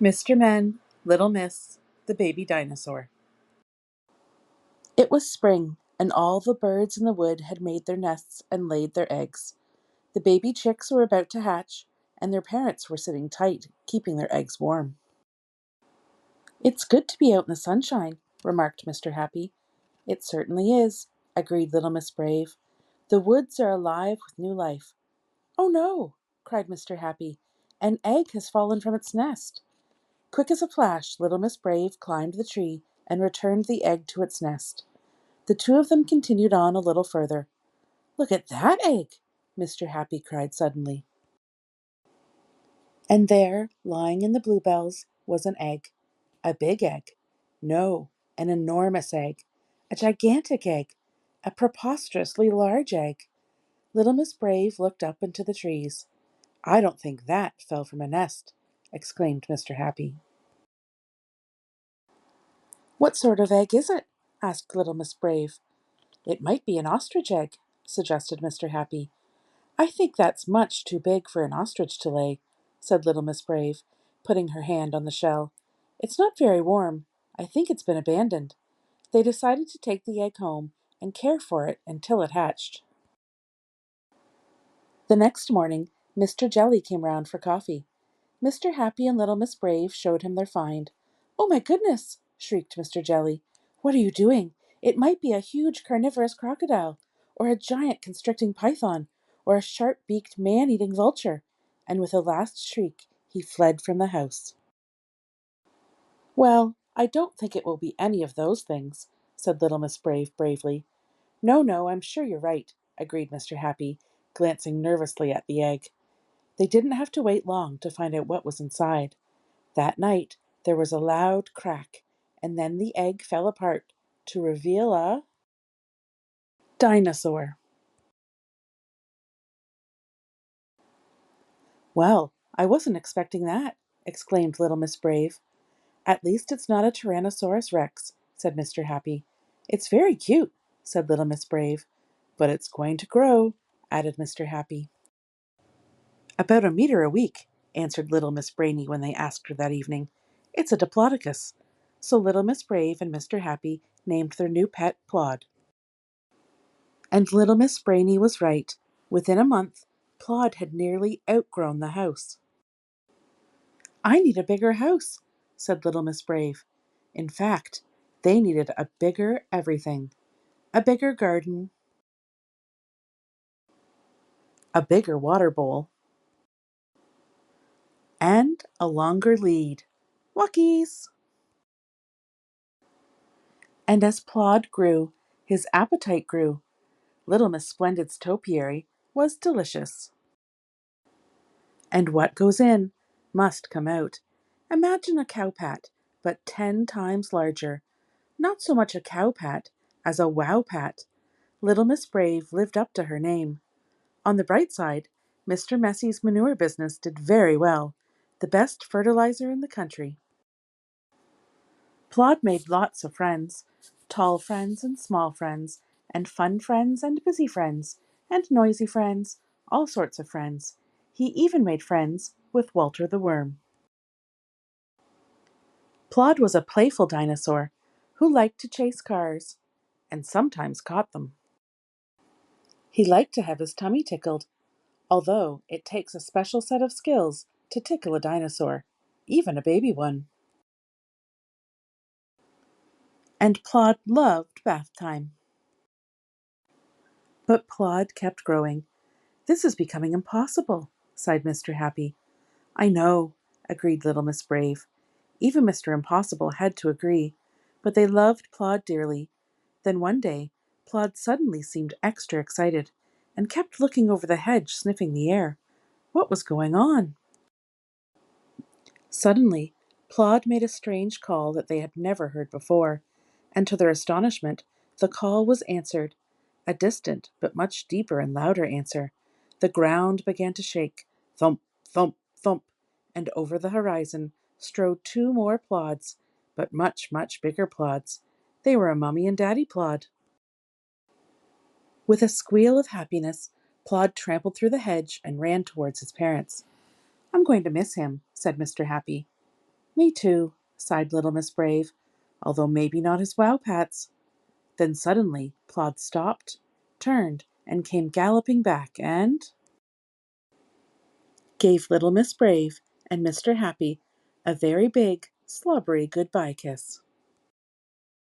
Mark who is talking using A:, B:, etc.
A: Mr. Men, Little Miss, the Baby Dinosaur. It was spring, and all the birds in the wood had made their nests and laid their eggs. The baby chicks were about to hatch, and their parents were sitting tight, keeping their eggs warm. "It's good to be out in the sunshine," remarked Mr. Happy. "It certainly is," agreed Little Miss Brave. "The woods are alive with new life." "Oh no!" cried Mr. Happy. "An egg has fallen from its nest." Quick as a flash, Little Miss Brave climbed the tree and returned the egg to its nest. The two of them continued on a little further. "Look at that egg!" Mr. Happy cried suddenly. And there, lying in the bluebells, was an egg. A big egg. No, an enormous egg. A gigantic egg. A preposterously large egg. Little Miss Brave looked up into the trees. "I don't think that fell from a nest," exclaimed Mr. Happy. "What sort of egg is it?" asked Little Miss Brave. "It might be an ostrich egg," suggested Mr. Happy. "I think that's much too big for an ostrich to lay," said Little Miss Brave, putting her hand on the shell. "It's not very warm. I think it's been abandoned." They decided to take the egg home and care for it until it hatched. The next morning, Mr. Jelly came round for coffee. Mr. Happy and Little Miss Brave showed him their find. "Oh, my goodness!" shrieked Mr. Jelly. "What are you doing? It might be a huge carnivorous crocodile, or a giant constricting python, or a sharp-beaked man-eating vulture." And with a last shriek, he fled from the house. "Well, I don't think it will be any of those things," said Little Miss Brave bravely. "No, no, I'm sure you're right," agreed Mr. Happy, glancing nervously at the egg. They didn't have to wait long to find out what was inside. That night there was a loud crack, and then the egg fell apart to reveal a dinosaur. "Well, I wasn't expecting that," exclaimed Little Miss Brave. "At least it's not a Tyrannosaurus Rex," said Mr. Happy. "It's very cute," said Little Miss Brave. "But it's going to grow," added Mr. Happy. "About a meter a week," answered Little Miss Brainy when they asked her that evening. "It's a Diplodocus." So Little Miss Brave and Mr. Happy named their new pet Plod. And Little Miss Brainy was right. Within a month, Plod had nearly outgrown the house. "I need a bigger house," said Little Miss Brave. In fact, they needed a bigger everything. A bigger garden, a bigger water bowl, and a longer lead. Walkies! And as Plod grew, his appetite grew. Little Miss Splendid's topiary was delicious. And what goes in must come out. Imagine a cowpat, but 10 times larger. Not so much a cowpat as a wow-pat. Little Miss Brave lived up to her name. On the bright side, Mr. Messy's manure business did very well, the best fertilizer in the country. Plod made lots of friends, tall friends and small friends, and fun friends and busy friends, and noisy friends, all sorts of friends. He even made friends with Walter the Worm. Plod was a playful dinosaur who liked to chase cars and sometimes caught them. He liked to have his tummy tickled, although it takes a special set of skills to tickle a dinosaur, even a baby one. And Plod loved bath time. But Plod kept growing. "This is becoming impossible," sighed Mr. Happy. "I know," agreed Little Miss Brave. Even Mr. Impossible had to agree, but they loved Plod dearly. Then one day, Plod suddenly seemed extra excited and kept looking over the hedge, sniffing the air. What was going on? Suddenly, Plod made a strange call that they had never heard before, and to their astonishment, the call was answered. A distant but much deeper and louder answer. The ground began to shake. Thump, thump, thump, and over the horizon strode two more Plods, but much, much bigger Plods. They were a Mummy and Daddy Plod. With a squeal of happiness, Plod trampled through the hedge and ran towards his parents. "I'm going to miss him," said Mr. Happy. Me too, sighed little Miss Brave, although maybe not as Wow Pat's. Then suddenly Plod stopped, turned, and came galloping back and gave little Miss Brave and Mr. Happy a very big, slobbery good-bye kiss.